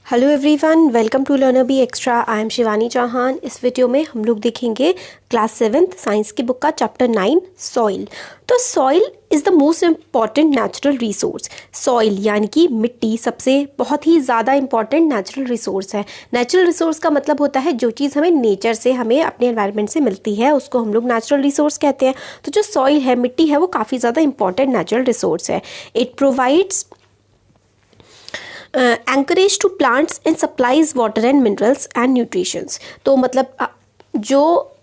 Hello everyone, welcome to learner B extra. I am Shivani Chauhan. इस video में हम लोग देखेंगे क्लास 7th साइंस की बुक का चैप्टर 9 सॉइल। तो soil is the most important natural resource. Soil यानी कि मिट्टी सबसे बहुत ही ज़्यादा इंपॉर्टेंट नेचुरल रिसोर्स है। नेचुरल रिसोर्स का मतलब होता है जो चीज़ हमें नेचर से, हमें अपने एनवायरनमेंट से मिलती है, उसको हम लोग नेचुरल रिसोर्स कहते हैं। तो जो सॉइल है, मिट्टी है, वो काफ़ी ज़्यादा इंपॉर्टेंट नेचुरल रिसोर्स है। It provides anchorage to plants and supplies water and minerals and nutritions। तो मतलब जो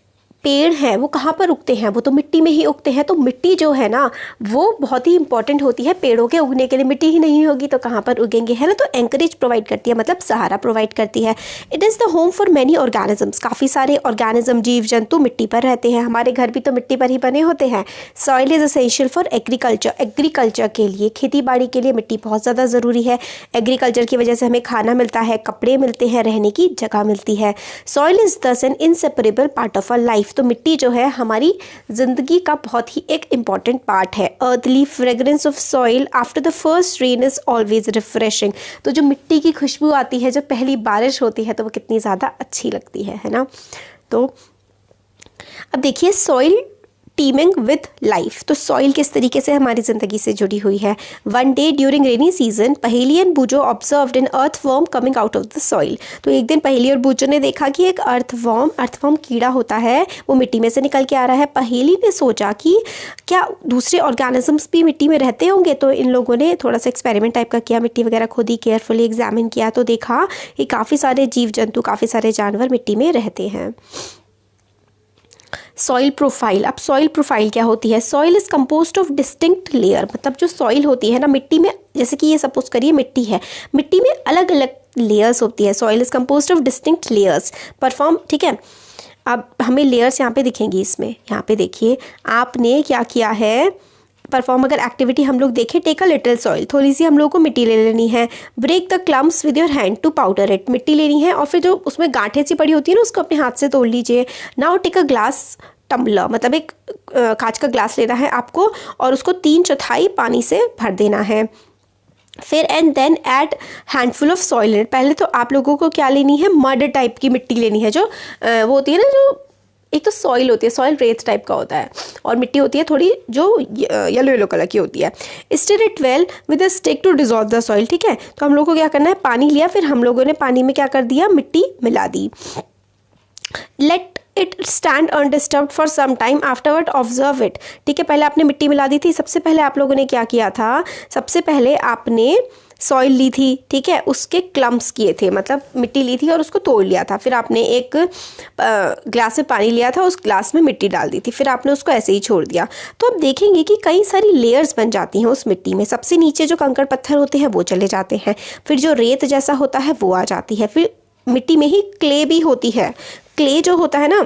पेड़ हैं वो कहाँ पर उगते हैं? वो तो मिट्टी में ही उगते हैं। तो मिट्टी जो है ना, वो बहुत ही इंपॉर्टेंट होती है पेड़ों के उगने के लिए। मिट्टी ही नहीं होगी तो कहाँ पर उगेंगे, है ना। तो एंकरेज प्रोवाइड करती है, मतलब सहारा प्रोवाइड करती है। It is the home for many organisms. काफ़ी सारे ऑर्गेनिज्म, जीव जंतु मिट्टी पर रहते हैं। हमारे घर भी तो मिट्टी पर ही बने होते हैं। Soil is essential for agriculture. Agriculture के लिए, खेती बाड़ी के लिए मिट्टी बहुत ज़्यादा ज़रूरी है। एग्रीकल्चर की वजह से हमें खाना मिलता है, कपड़े मिलते हैं, रहने की जगह मिलती है। Soil is thus an inseparable part of our life. तो मिट्टी जो है हमारी ज़िंदगी का बहुत ही एक इम्पॉर्टेंट पार्ट है। Earthly fragrance of soil after the first rain is always refreshing. तो जो मिट्टी की खुशबू आती है जब पहली बारिश होती है तो वो कितनी ज़्यादा अच्छी लगती है ना। तो अब देखिए, सॉइल टीमिंग विद लाइफ। तो सॉइल किस तरीके से हमारी ज़िंदगी से जुड़ी हुई है। One day during rainy season, Paheli and Boojho observed an earthworm coming out of the soil. तो एक दिन पहेली और बूजो ने देखा कि एक अर्थवर्म कीड़ा होता है, वो मिट्टी में से निकल के आ रहा है। पहेली ने सोचा कि क्या दूसरे ऑर्गेनिजम्स भी मिट्टी में रहते होंगे। तो इन लोगों ने थोड़ा सा एक्सपेरिमेंट टाइप का किया, मिट्टी वगैरह खोदी, केयरफुली एग्जामिन किया, तो देखा कि काफ़ी सारे जीव जंतु, काफ़ी सारे जानवर मिट्टी में रहते हैं। Soil profile. अब सॉइल प्रोफाइल क्या होती है? Soil is composed of distinct layer. मतलब जो सॉइल होती है ना मिट्टी में, जैसे कि ये सपोज करिए मिट्टी है, मिट्टी में अलग अलग लेयर्स होती है। Soil is composed of distinct layers perform, ठीक है। अब हमें लेयर्स यहाँ पे दिखेंगी, इसमें यहाँ पे देखिए आपने क्या किया है परफॉर्म। अगर एक्टिविटी हम लोग देखें, टेक अ लिटिल सॉइल, थोड़ी सी हम लोग को मिट्टी ले लेनी है। Break the clumps with your hand to powder it. मिट्टी लेनी है और फिर जो उसमें गांठें सी पड़ी होती है ना, उसको अपने हाथ से तोड़ लीजिए। Now take a glass tumbler, मतलब एक कांच का ग्लास लेना है आपको और उसको 3/4 पानी से भर देना है। फिर and then add handful of soil in it. पहले तो आप लोगों को क्या लेनी है, मड टाइप की मिट्टी लेनी है। जो वो होती है ना, जो एक तो सॉइल होती है, सॉइल रेत टाइप का होता है, और मिट्टी होती है थोड़ी जो येलो येलो कलर की होती है। Stir it well with a stick to dissolve the soil. ठीक है, तो हम लोग को क्या करना है, पानी लिया, फिर हम लोगों ने पानी में क्या कर दिया, मिट्टी मिला दी। Let it stand undisturbed for some time, afterward observe it. ठीक है, पहले आपने मिट्टी मिला दी थी। सबसे पहले आप लोगों ने क्या किया था, सबसे पहले आपने सॉइल ली थी, ठीक है, उसके क्लम्प्स किए थे, मतलब मिट्टी ली थी और उसको तोड़ लिया था। फिर आपने एक ग्लास में पानी लिया था, उस ग्लास में मिट्टी डाल दी थी, फिर आपने उसको ऐसे ही छोड़ दिया। तो आप देखेंगे कि कई सारी लेयर्स बन जाती हैं उस मिट्टी में। सबसे नीचे जो कंकड़ पत्थर होते हैं वो चले जाते हैं, फिर जो रेत जैसा होता है वो आ जाती है, फिर मिट्टी में ही क्ले भी होती है। क्ले जो होता है ना,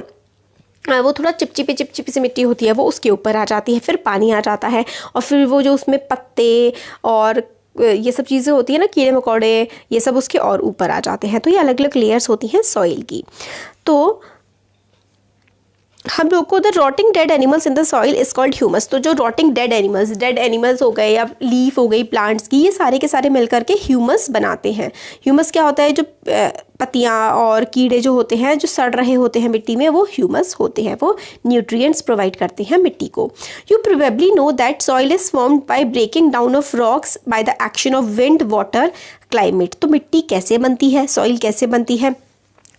वो थोड़ा चिपचिपी सी मिट्टी होती है, वो उसके ऊपर आ जाती है। फिर पानी आ जाता है और फिर वो जो उसमें पत्ते और ये सब चीज़ें होती है ना, कीड़े मकोड़े, ये सब उसके और ऊपर आ जाते हैं। तो ये अलग अलग लेयर्स होती हैं सॉइल की। तो हम लोग को the rotting dead animals in the soil is called humus. तो जो रॉटिंग डेड एनिमल्स हो गए या लीफ हो गई प्लांट्स की, ये सारे के सारे मिलकर के ह्यूमस बनाते हैं। ह्यूमस क्या होता है, जो पत्तियाँ और कीड़े जो होते हैं, जो सड़ रहे होते हैं मिट्टी में, वो ह्यूमस होते हैं। वो न्यूट्रिएंट्स प्रोवाइड करते हैं मिट्टी को। You probably know that soil is formed by breaking down of rocks by the action of wind, water, climate. तो मिट्टी कैसे बनती है, सॉइल कैसे बनती है?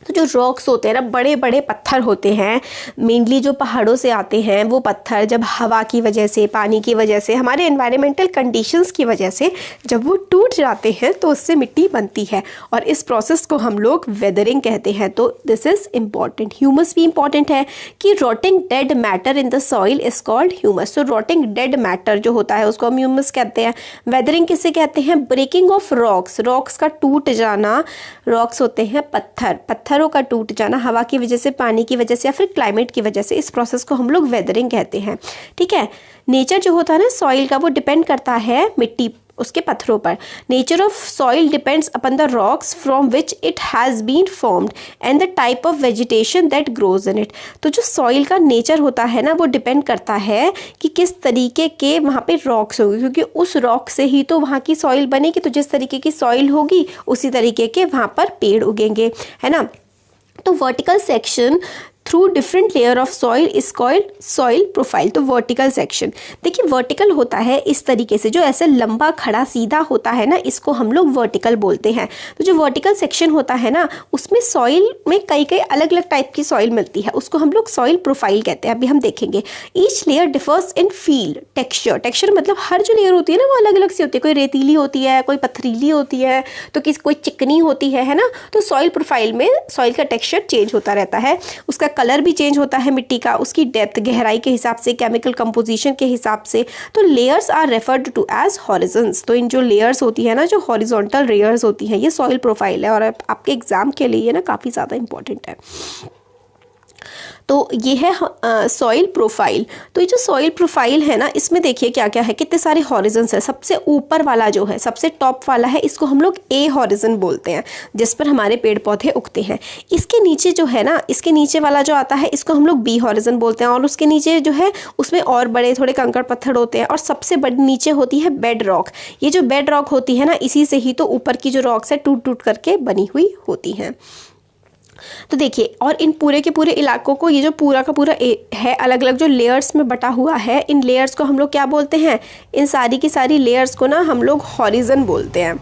तो जो रॉक्स होते हैं ना, बड़े बड़े पत्थर होते हैं, मेनली जो पहाड़ों से आते हैं, वो पत्थर जब हवा की वजह से, पानी की वजह से, हमारे एनवायरमेंटल कंडीशंस की वजह से जब वो टूट जाते हैं तो उससे मिट्टी बनती है, और इस प्रोसेस को हम लोग वेदरिंग कहते हैं। तो दिस इज इम्पॉर्टेंट। ह्यूमस भी इम्पॉर्टेंट है कि rotting dead matter in the soil is called humus. तो रॉटिंग डेड मैटर जो होता है उसको हम ह्यूमस कहते हैं। वेदरिंग किसे कहते हैं? ब्रेकिंग ऑफ रॉक्स, रॉक्स का टूट जाना। रॉक्स होते हैं पत्थरों का टूट जाना, हवा की वजह से, पानी की वजह से या फिर क्लाइमेट की वजह से। इस प्रोसेस को हम लोग वेदरिंग कहते हैं। ठीक है, नेचर जो होता है ना सॉइल का, वो डिपेंड करता है मिट्टी उसके पत्थरों पर। Nature of soil depends upon the rocks from which it has been formed and the type of vegetation that grows in it. तो जो सॉइल का नेचर होता है ना, वो डिपेंड करता है कि किस तरीके के वहाँ पे रॉक्स होंगे, क्योंकि उस रॉक से ही तो वहाँ की सॉइल बनेगी। तो जिस तरीके की सॉइल होगी उसी तरीके के वहाँ पर पेड़ उगेंगे, है ना। तो vertical section through different layer of soil is called soil profile. तो वर्टिकल सेक्शन देखिए, वर्टिकल होता है इस तरीके से, जो ऐसे लंबा खड़ा सीधा होता है ना, इसको हम लोग वर्टिकल बोलते हैं। तो जो वर्टिकल सेक्शन होता है ना, उसमें सॉइल में कई कई अलग अलग टाइप की सॉइल मिलती है, उसको हम लोग सॉइल प्रोफाइल कहते हैं। अभी हम देखेंगे। ईच लेयर डिफर्स इन फील टेक्सचर। टेक्सचर मतलब हर जो लेयर होती है ना, वो अलग अलग सी होती है। कोई रेतीली होती है, कोई पथरीली होती है, तो कोई चिकनी होती है ना। तो सॉइल प्रोफाइल में सॉइल का टेक्सचर चेंज होता रहता है, उसका कलर भी चेंज होता है मिट्टी का, उसकी डेप्थ गहराई के हिसाब से, केमिकल कंपोजिशन के हिसाब से। तो layers are referred to as horizons. तो इन जो लेयर्स होती है ना, जो हॉरिजॉन्टल लेयर्स होती हैं, ये सॉइल प्रोफाइल है और आपके एग्जाम के लिए ना काफ़ी ज़्यादा इंपॉर्टेंट है। तो ये है सॉइल प्रोफाइल। तो ये जो सॉइल प्रोफाइल है ना, इसमें देखिए क्या क्या है, कितने सारे हॉरिजन्स है। सबसे ऊपर वाला जो है, सबसे टॉप वाला है, इसको हम लोग ए हॉरिजन बोलते हैं, जिस पर हमारे पेड़ पौधे उगते हैं। इसके नीचे जो है ना, इसके नीचे वाला जो आता है, इसको हम लोग बी हॉरिजन बोलते हैं। और उसके नीचे जो है, उसमें और बड़े थोड़े कंकड़ पत्थर होते हैं। और सबसे बड़ी नीचे होती है बेड रॉक। ये जो बेड रॉक होती है ना, इसी से ही तो ऊपर की जो रॉक्स है टूट टूट करके बनी हुई होती हैं। तो देखिए, और इन पूरे के पूरे इलाकों को, ये जो पूरा का पूरा है, अलग अलग जो लेयर्स में बटा हुआ है, इन लेयर्स को हम लोग क्या बोलते हैं? इन सारी की सारी लेयर्स को ना हम लोग हॉरिजन बोलते हैं।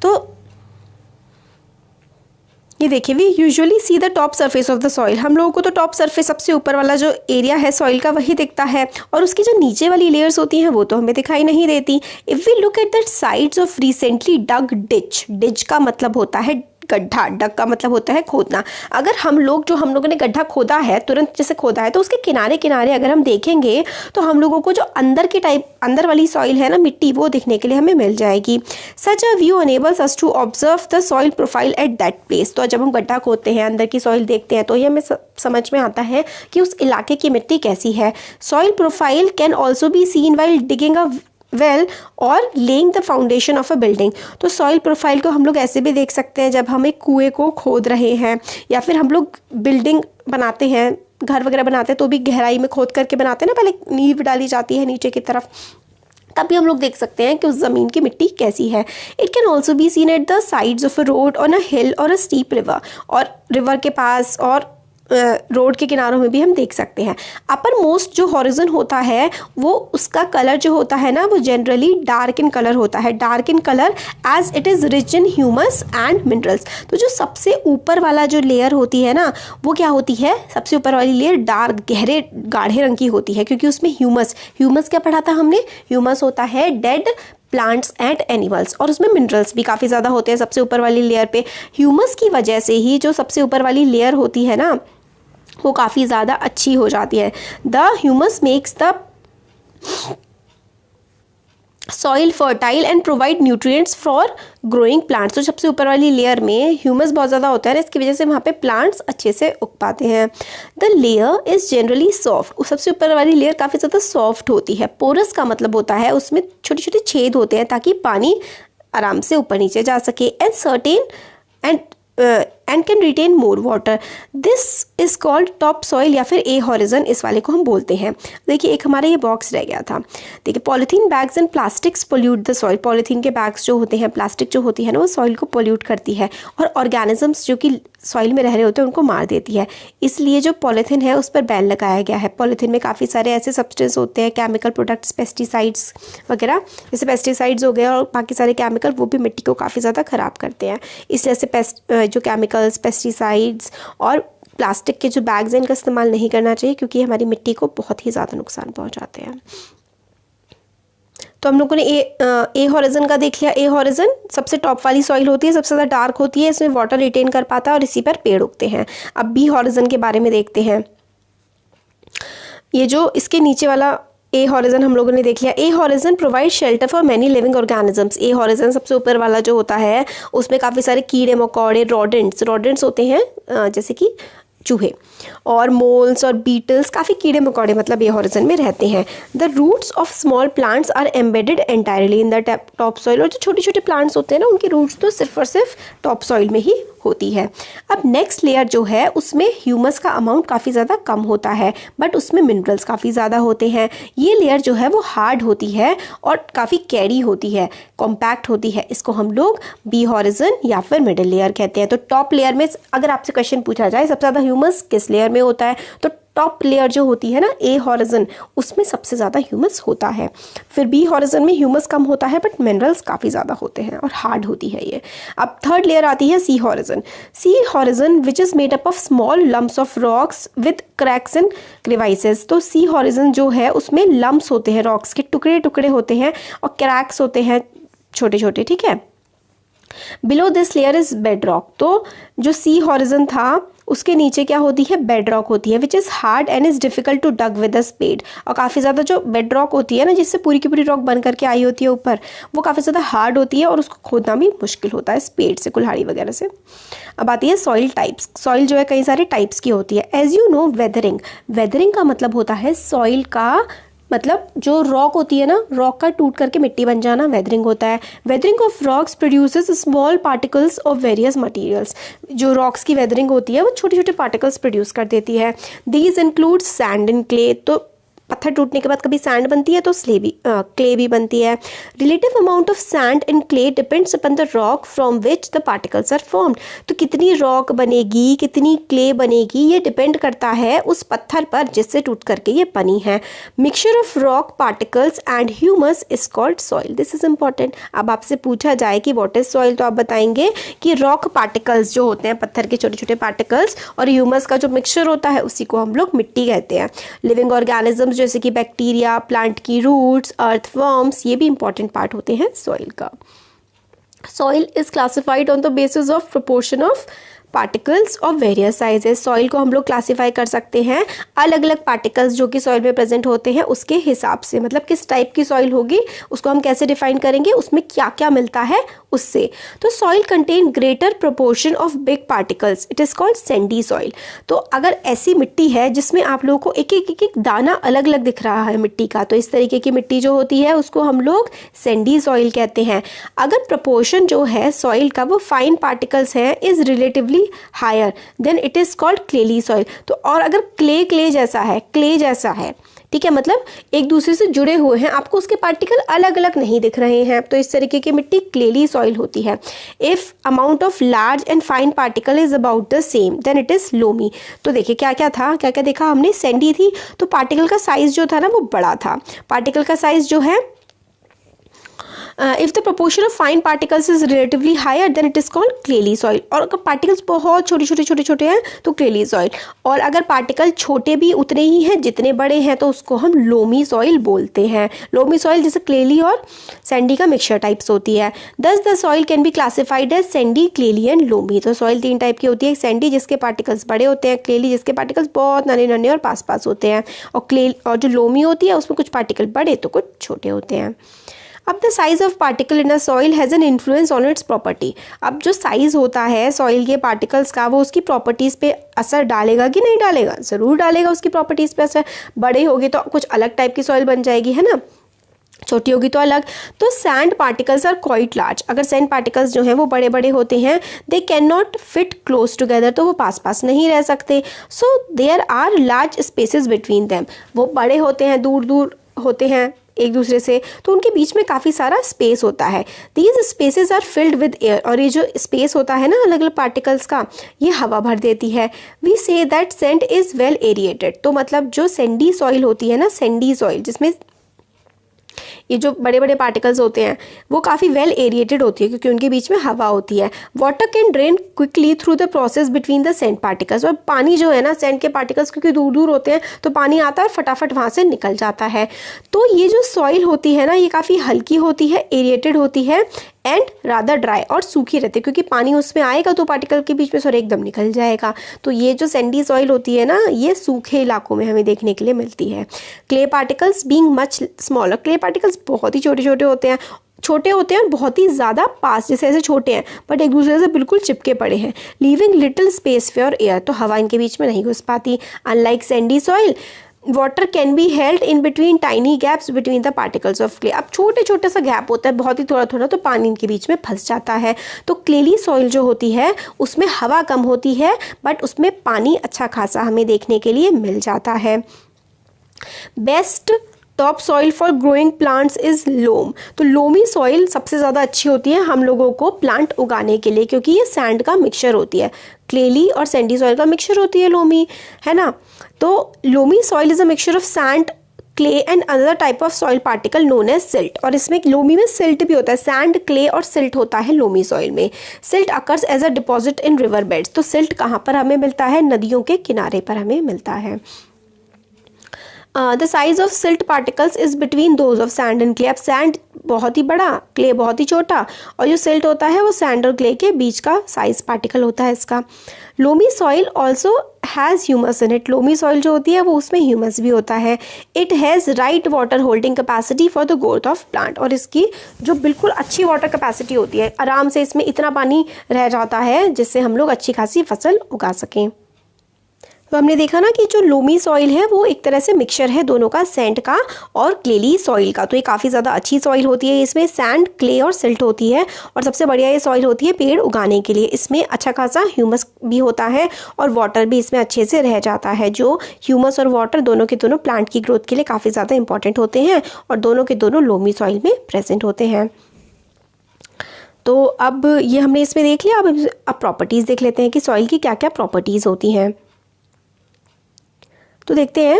तो ये देखिए, we usually see the top surface of the soil. हम लोगों को तो टॉप सरफेस, सबसे ऊपर वाला जो एरिया है सॉइल का, वही दिखता है, और उसकी जो नीचे वाली लेयर्स होती हैं वो तो हमें दिखाई नहीं देती। If we look at the sides of recently dug ditch, ditch का मतलब होता है गड्ढा, डग का मतलब होता है खोदना। अगर हम लोगों ने गड्ढा खोदा है, तुरंत जैसे खोदा है, तो उसके किनारे किनारे अगर हम देखेंगे तो हम लोगों को जो अंदर वाली सॉइल है ना, मिट्टी, वो दिखने के लिए हमें मिल जाएगी। Such a view enables us to observe the soil profile at that place. तो जब हम गड्ढा खोदते हैं, अंदर की सॉइल देखते हैं, तो ये हमें समझ में आता है कि उस इलाके की मिट्टी कैसी है। Soil profile can also be seen while digging a well or laying the foundation of a building. तो सॉइल प्रोफाइल को हम लोग ऐसे भी देख सकते हैं, जब हम एक कुएं को खोद रहे हैं, या फिर हम लोग बिल्डिंग बनाते हैं, घर वगैरह बनाते हैं, तो भी गहराई में खोद करके बनाते हैं ना, पहले नींव डाली जाती है नीचे की तरफ, तब भी हम लोग देख सकते हैं कि उस ज़मीन की मिट्टी कैसी है। It can also be seen at the sides of a road on a hill और अ स्टीप रिवर। और रिवर के पास और रोड के किनारों में भी हम देख सकते हैं। अपर मोस्ट जो हॉरिजन होता है, वो उसका कलर जो होता है ना, वो जनरली डार्क इन कलर होता है। Dark in colour as it is rich in humus and minerals. तो जो सबसे ऊपर वाला जो लेयर होती है ना, वो क्या होती है? सबसे ऊपर वाली लेयर डार्क, गहरे गाढ़े रंग की होती है, क्योंकि उसमें ह्यूमस क्या पढ़ा था हमने? ह्यूमस होता है डेड प्लांट्स एंड एनिमल्स, और उसमें मिनरल्स भी काफ़ी ज़्यादा होते हैं सबसे ऊपर वाली लेयर पे। ह्यूमस की वजह से ही जो सबसे ऊपर वाली लेयर होती है ना, वो काफ़ी ज़्यादा अच्छी हो जाती है। The humus makes the soil fertile and provide nutrients for growing plants. तो सबसे ऊपर वाली लेयर में ह्यूमस बहुत ज़्यादा होता है ना, इसकी वजह से वहाँ पे प्लांट्स अच्छे से उग पाते हैं। The layer is generally soft. सबसे ऊपर वाली लेयर काफ़ी ज़्यादा सॉफ्ट होती है। पोरस का मतलब होता है उसमें छोटे छोटे छेद होते हैं, ताकि पानी आराम से ऊपर नीचे जा सके। And certain and can retain more water. This is called top soil, या फिर ए हॉरिजन, इस वाले को हम बोलते हैं। देखिए, एक हमारा ये बॉक्स रह गया था। देखिए, polythene bags and plastics pollute the soil. Polythene के बैग्स जो होते हैं, प्लास्टिक जो होती है ना, वो सॉइल को पोल्यूट करती है, और ऑर्गेनिजम्स जो कि सॉइल में रह रहे होते हैं उनको मार देती है। इसलिए जो पॉलीथीन है उस पर बैन लगाया गया है। पॉलीथीन में काफ़ी सारे ऐसे सब्सटेंस होते हैं, केमिकल प्रोडक्ट्स, पेस्टिसाइड्स वगैरह, जैसे पेस्टिसाइड्स हो गए और बाकी सारे केमिकल, वो भी मिट्टी को काफ़ी ज़्यादा ख़राब करते हैं। इसलिए से जो केमिकल्स, पेस्टिसाइड्स और प्लास्टिक के जो बैग्स हैं, इनका इस्तेमाल नहीं करना चाहिए, क्योंकि हमारी मिट्टी को बहुत ही ज़्यादा नुकसान पहुंचाते हैं। तो हम लोगों ने ए हॉरिजन का देख लिया। ए हॉरिजन सबसे टॉप वाली सॉइल होती है, सबसे ज़्यादा डार्क होती है, इसमें वाटर रिटेन कर पाता है और इसी पर पेड़ उगते हैं। अब बी हॉरिजन के बारे में देखते हैं। ये जो इसके नीचे वाला ए हॉरिजन हम लोगों ने देख लिया। A horizon provide shelter for many living organisms. A horizon सबसे ऊपर वाला जो होता है, उसमें काफ़ी सारे कीड़े मकोड़े, रोडेंट्स होते हैं, जैसे कि चूहे, और मोल्स और बीटल्स, काफ़ी कीड़े मकोड़े मतलब ये हॉरिजन में रहते हैं। The roots of small plants are embedded entirely in the top soil, और जो छोटे छोटे प्लांट्स होते हैं ना उनकी रूट्स तो सिर्फ और सिर्फ टॉप सॉइल में ही होती है। अब नेक्स्ट लेयर जो है उसमें ह्यूमस का अमाउंट काफ़ी ज़्यादा कम होता है, बट उसमें मिनरल्स काफ़ी ज़्यादा होते हैं। ये लेयर जो है वो हार्ड होती है और काफ़ी कैरी होती है, कॉम्पैक्ट होती है। इसको हम लोग बी हॉरिजन या फिर मिडिल लेयर कहते हैं। तो टॉप लेयर में अगर आपसे क्वेश्चन पूछा जाए सबसे ज़्यादा ह्यूमस किस लेयर में होता है, तो टॉप लेयर जो होती है ना ए हॉरिजन, उसमें सबसे ज़्यादा ह्यूमस होता है। फिर बी हॉरिजन में ह्यूमस कम होता है बट मिनरल्स काफ़ी ज़्यादा होते हैं और हार्ड होती है ये। अब थर्ड लेयर आती है C horizon. C horizon which is made up of small lumps of rocks with cracks and crevices. तो सी हॉरिजन जो है उसमें लम्प्स होते हैं, रॉक्स के टुकड़े टुकड़े होते हैं और क्रैक्स होते हैं छोटे छोटे, ठीक है। Below this layer is bed rock. तो जो सी हॉरिजन था उसके नीचे क्या होती है, बेड रॉक होती है, which is hard and is difficult to dig with a spade. और काफ़ी ज़्यादा जो बेड रॉक होती है ना, जिससे पूरी की पूरी रॉक बन करके आई होती है ऊपर, वो काफ़ी ज़्यादा हार्ड होती है और उसको खोदना भी मुश्किल होता है स्पेड से, कुल्हाड़ी वगैरह से। अब आती है सॉइल टाइप्स। सॉइल जो है कई सारे टाइप्स की होती है। As you know weathering, weathering का मतलब होता है सॉइल का, मतलब जो रॉक होती है ना, रॉक का टूट करके मिट्टी बन जाना वेदरिंग होता है। Weathering of rocks produces small particles of various materials. जो रॉक्स की वेदरिंग होती है वो छोटे छोटे पार्टिकल्स प्रोड्यूस कर देती है। These include sand and clay. तो पत्थर टूटने के बाद कभी सैंड बनती है तो क्ले भी बनती है। Relative amount of sand and clay depends upon the rock from which the particles are formed. तो कितनी रॉक बनेगी, कितनी क्ले बनेगी, ये डिपेंड करता है उस पत्थर पर जिससे टूट करके ये बनी है। Mixture of rock particles and humus is called soil. This is important. अब आपसे पूछा जाए कि व्हाट इज सॉइल, तो आप बताएंगे कि रॉक पार्टिकल्स जो होते हैं, पत्थर के छोटे छोटे पार्टिकल्स, और ह्यूमस का जो मिक्सचर होता है उसी को हम लोग मिट्टी कहते हैं। लिविंग ऑर्गेनिज्म जैसे कि बैक्टीरिया, प्लांट की रूट्स, अर्थवर्म्स, ये भी इंपॉर्टेंट पार्ट होते हैं सॉइल का। Soil is classified on the basis of proportion of particles of various sizes. Soil को हम लोग क्लासीफाई कर सकते हैं अलग अलग पार्टिकल्स जो कि सॉइल में प्रेजेंट होते हैं उसके हिसाब से। मतलब किस टाइप की सॉइल होगी उसको हम कैसे डिफाइन करेंगे, उसमें क्या क्या मिलता है उससे। तो soil contain greater proportion of big particles, it is called Sandy soil. तो अगर ऐसी मिट्टी है जिसमें आप लोगों को एक एक दाना अलग अलग दिख रहा है मिट्टी का, तो इस तरीके की मिट्टी जो होती है उसको हम लोग सैंडी सॉइल कहते हैं। अगर प्रोपोर्शन जो है सॉइल का वो फाइन पार्टिकल्स है is relatively higher, then it is called clayey soil. तो और अगर क्ले जैसा है, क्ले जैसा है, ठीक है, मतलब एक दूसरे से जुड़े हुए हैं, आपको उसके पार्टिकल अलग अलग नहीं दिख रहे हैं, तो इस तरीके की मिट्टी क्लेली सॉइल होती है। If amount of large and fine particle is about the same then it is loamy. तो देखिए क्या क्या था, क्या क्या देखा हमने, सैंडी थी तो पार्टिकल का साइज जो था ना वो बड़ा था। पार्टिकल का साइज जो है if the proportion of fine particles is relatively higher then it is called clayey soil. और अगर पार्टिकल्स बहुत छोटे हैं तो क्लेली सॉइल, और अगर पार्टिकल छोटे भी उतने ही हैं जितने बड़े हैं तो उसको हम लोमी सॉइल बोलते हैं। लोमी सॉइल जैसे क्लेली और सैंडी का मिक्सचर टाइप्स होती है। Thus the soil can be classified as sandy, clayey and loamy. तो सॉइल 3 टाइप की होती है, सैंडी जिसके पार्टिकल्स बड़े होते हैं, क्लेली जिसके पार्टिकल्स बहुत नन्हे नन्हे और पास पास होते हैं, और जो लोमी होती है उसमें कुछ पार्टिकल बड़े तो कुछ छोटे होते हैं। अब the size of particle in a soil has an influence on it's property. अब जो साइज़ होता है सॉइल के पार्टिकल्स का वो उसकी प्रॉपर्टीज़ पे असर डालेगा कि नहीं डालेगा, ज़रूर डालेगा उसकी प्रॉपर्टीज़ पे असर। बड़े होगी तो कुछ अलग टाइप की सॉइल बन जाएगी, है ना, छोटी होगी तो अलग। तो sand particles are quite large. अगर सैंड पार्टिकल्स जो हैं वो बड़े बड़े होते हैं, they can not fit close together, तो वो पास पास नहीं रह सकते। So there are large spaces between them. वो बड़े होते हैं, दूर दूर होते हैं एक दूसरे से, तो उनके बीच में काफ़ी सारा स्पेस होता है। These spaces are filled with air. और ये जो स्पेस होता है ना अलग अलग पार्टिकल्स का, ये हवा भर देती है। We say that sand is well aerated. तो मतलब जो सैंडी सॉइल होती है ना, सैंडी सॉइल जिसमें ये जो बड़े बड़े पार्टिकल्स होते हैं वो काफ़ी वेल एरिएटेड होती है क्योंकि उनके बीच में हवा होती है। Water can drain quickly through the process between the sand particles. और पानी जो है ना, सैंड के पार्टिकल्स क्योंकि दूर दूर होते हैं तो पानी आता है और फटाफट वहाँ से निकल जाता है। तो ये जो सॉइल होती है ना ये काफ़ी हल्की होती है, एरिएटेड होती है एंड रादर ड्राई, और सूखी रहती है क्योंकि पानी उसमें आएगा तो पार्टिकल के बीच में सॉरी एकदम निकल जाएगा। तो ये जो सैंडी सॉइल होती है ना ये सूखे इलाकों में हमें देखने के लिए मिलती है। Clay particles being much smaller. Clay particles बहुत ही छोटे छोटे होते हैं। छोटे होते हैं और बहुत ही ज़्यादा पास, जैसे ऐसे छोटे हैं बट एक दूसरे से बिल्कुल चिपके पड़े हैं। Leaving little space for air, तो हवा इनके बीच में नहीं घुस पाती। Unlike Sandy soil, water can be held in between tiny gaps between the particles of clay. अब छोटे छोटे सा गैप होता है, बहुत ही थोड़ा थोड़ा, तो पानी इनके बीच में फंस जाता है। तो क्लेली सॉइल जो होती है उसमें हवा कम होती है बट उसमें पानी अच्छा खासा हमें देखने के लिए मिल जाता है। Best top soil for growing plants is loam, तो लोमी सॉइल सबसे ज़्यादा अच्छी होती है हम लोगों को प्लांट उगाने के लिए, क्योंकि ये सैंड का मिक्सचर होती है, क्लेली और सैंडी सॉइल का मिक्सचर होती है लोमी, है ना। तो loamy soil is a mixture of sand, clay and other type of soil particle known as silt, और इसमें लोमी में सिल्ट भी होता है, सैंड, क्ले और सिल्ट होता है लोमी सॉइल में। Silt occurs as a deposit in river beds, तो सिल्ट कहाँ पर हमें मिलता है, नदियों के किनारे पर हमें मिलता है। The size of silt particles is between those of sand and clay, अब सैंड बहुत ही बड़ा, क्ले बहुत ही छोटा, और जो सिल्ट होता है वो सैंड और क्ले के बीच का साइज पार्टिकल होता है इसका। Loamy soil also has humus in it, loamy soil जो होती है वो उसमें ह्यूमस भी होता है। It has right water holding capacity for the growth of plant, और इसकी जो बिल्कुल अच्छी वाटर कैपेसिटी होती है, आराम से इसमें इतना पानी रह जाता है जिससे हम लोग अच्छी खासी फसल उगा सकें। तो हमने देखा ना कि जो लोमी सॉइल है वो एक तरह से मिक्सचर है दोनों का, सैंड का और क्लेली सॉइल का। तो ये काफ़ी ज़्यादा अच्छी सॉइल होती है, इसमें सैंड, क्ले और सिल्ट होती है, और सबसे बढ़िया ये सॉइल होती है पेड़ उगाने के लिए। इसमें अच्छा खासा ह्यूमस भी होता है और वाटर भी इसमें अच्छे से रह जाता है। जो ह्यूमस और वाटर दोनों के दोनों प्लांट की ग्रोथ के लिए काफ़ी ज़्यादा इंपॉर्टेंट होते हैं और दोनों के दोनों लोमी सॉइल में प्रेजेंट होते हैं। तो अब ये हमने इसमें देख लिया। अब प्रॉपर्टीज़ देख लेते हैं कि सॉइल की क्या क्या प्रॉपर्टीज़ होती हैं। तो देखते हैं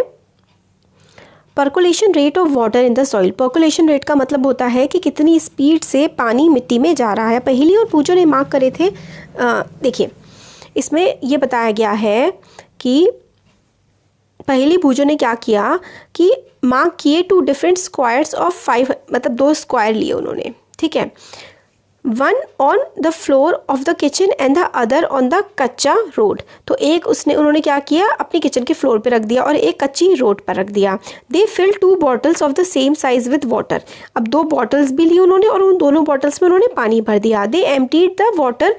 percolation rate of water in the soil. Percolation rate का मतलब होता है कि कितनी स्पीड से पानी मिट्टी में जा रहा है। पहली और पूजो ने मार्क करे थे, देखिए इसमें ये बताया गया है कि पहली पूजो ने क्या किया कि मार्क किए 2 डिफरेंट स्क्वायर्स ऑफ 5, मतलब 2 स्क्वायर लिए उन्होंने, ठीक है, one on the floor of the kitchen and the other on the कच्चा रोड। तो एक उन्होंने क्या किया, अपनी किचन के फ्लोर पे रख दिया और एक कच्ची रोड पर रख दिया। They fill 2 bottles of the same size with water, अब 2 बॉटल्स भी ली उन्होंने और उन दोनों बॉटल्स में उन्होंने पानी भर दिया। They emptied the water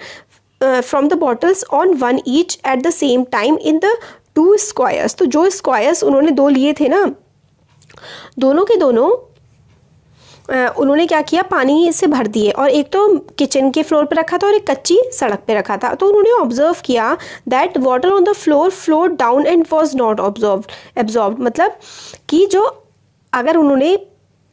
from the bottles on one each at the same time in the 2 squares. तो जो स्क्वायर्स उन्होंने 2 लिए थे ना, दोनों के दोनों उन्होंने क्या किया, पानी से भर दिए, और एक तो किचन के फ्लोर पे रखा था और एक कच्ची सड़क पे रखा था। तो उन्होंने ऑब्जर्व किया that water on the floor flowed down and was not absorbed, मतलब कि जो अगर उन्होंने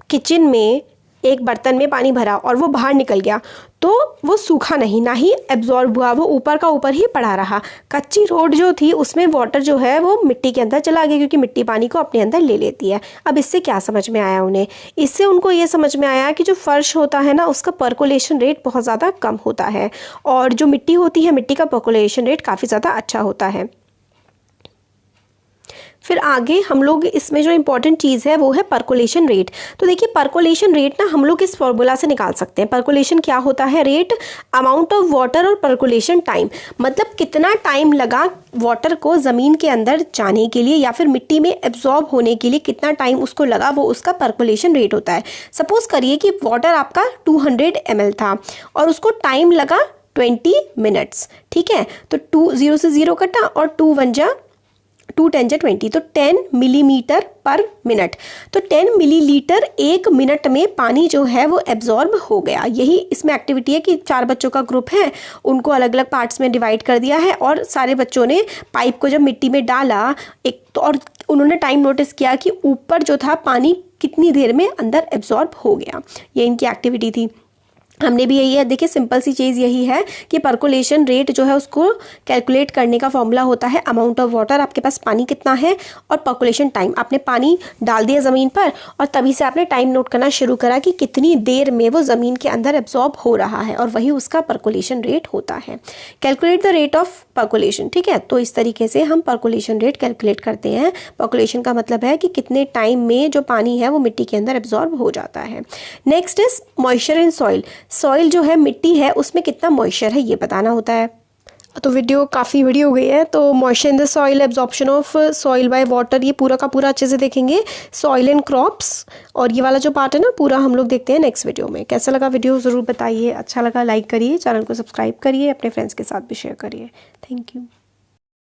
किचन में एक बर्तन में पानी भरा और वो बाहर निकल गया तो वो सूखा नहीं, ना ही एब्जॉर्ब हुआ, वो ऊपर का ऊपर ही पड़ा रहा। कच्ची रोड जो थी उसमें वाटर जो है वो मिट्टी के अंदर चला गया, क्योंकि मिट्टी पानी को अपने अंदर ले लेती है। अब इससे क्या समझ में आया उन्हें, इससे उनको ये समझ में आया कि जो फर्श होता है ना उसका पर्कुलेशन रेट बहुत ज़्यादा कम होता है, और जो मिट्टी होती है मिट्टी का पर्कुलेशन रेट काफ़ी ज़्यादा अच्छा होता है। फिर आगे हम लोग इसमें जो इम्पोर्टेंट चीज़ है वो है पर्कुलेशन रेट। तो देखिए पर्कुलेशन रेट ना हम लोग इस फॉर्मूला से निकाल सकते हैं। पर्कुलेशन क्या होता है, रेट, अमाउंट ऑफ वाटर और पर्कुलेशन टाइम, मतलब कितना टाइम लगा वाटर को ज़मीन के अंदर जाने के लिए या फिर मिट्टी में एब्जॉर्ब होने के लिए कितना टाइम उसको लगा, वो उसका पर्कुलेशन रेट होता है। सपोज करिए कि वाटर आपका 200 ml था और उसको टाइम लगा 20 मिनट्स, ठीक है। तो 2 0 से 0 कटा और 2 1 जा 2 10 जा 20, तो 10 मिलीमीटर पर मिनट। तो 10 मिलीलीटर 1 मिनट में पानी जो है वो एब्जॉर्ब हो गया। यही इसमें एक्टिविटी है कि 4 बच्चों का ग्रुप है, उनको अलग अलग पार्ट्स में डिवाइड कर दिया है और सारे बच्चों ने पाइप को जब मिट्टी में डाला एक तो, और उन्होंने टाइम नोटिस किया कि ऊपर जो था पानी कितनी देर में अंदर एब्जॉर्ब हो गया। ये इनकी एक्टिविटी थी। हमने भी यही है, देखिए सिंपल सी चीज़ यही है कि पर्कुलेशन रेट जो है उसको कैलकुलेट करने का फॉर्मूला होता है अमाउंट ऑफ वाटर, आपके पास पानी कितना है, और पर्कुलेशन टाइम, आपने पानी डाल दिया ज़मीन पर और तभी से आपने टाइम नोट करना शुरू करा कि कितनी देर में वो ज़मीन के अंदर एब्जॉर्ब हो रहा है, और वही उसका पर्कुलेशन रेट होता है। Calculate the rate of percolation, ठीक है। तो इस तरीके से हम पर्कुलेशन रेट कैलकुलेट करते हैं। पर्कुलेशन का मतलब है कि कितने टाइम में जो पानी है वो मिट्टी के अंदर एब्जॉर्ब हो जाता है। Next is moisture in soil. Soil जो है मिट्टी है उसमें कितना मॉइस्चर है ये बताना होता है। तो वीडियो काफ़ी बड़ी हो गई है। तो moisture in the soil, absorption of soil by water, ये पूरा का पूरा अच्छे से देखेंगे। सॉइल एंड क्रॉप्स, और ये वाला जो पार्ट है ना पूरा हम लोग देखते हैं नेक्स्ट वीडियो में। कैसा लगा वीडियो ज़रूर बताइए, अच्छा लगा लाइक करिए, चैनल को सब्सक्राइब करिए, अपने फ्रेंड्स के साथ भी शेयर करिए। Thank you.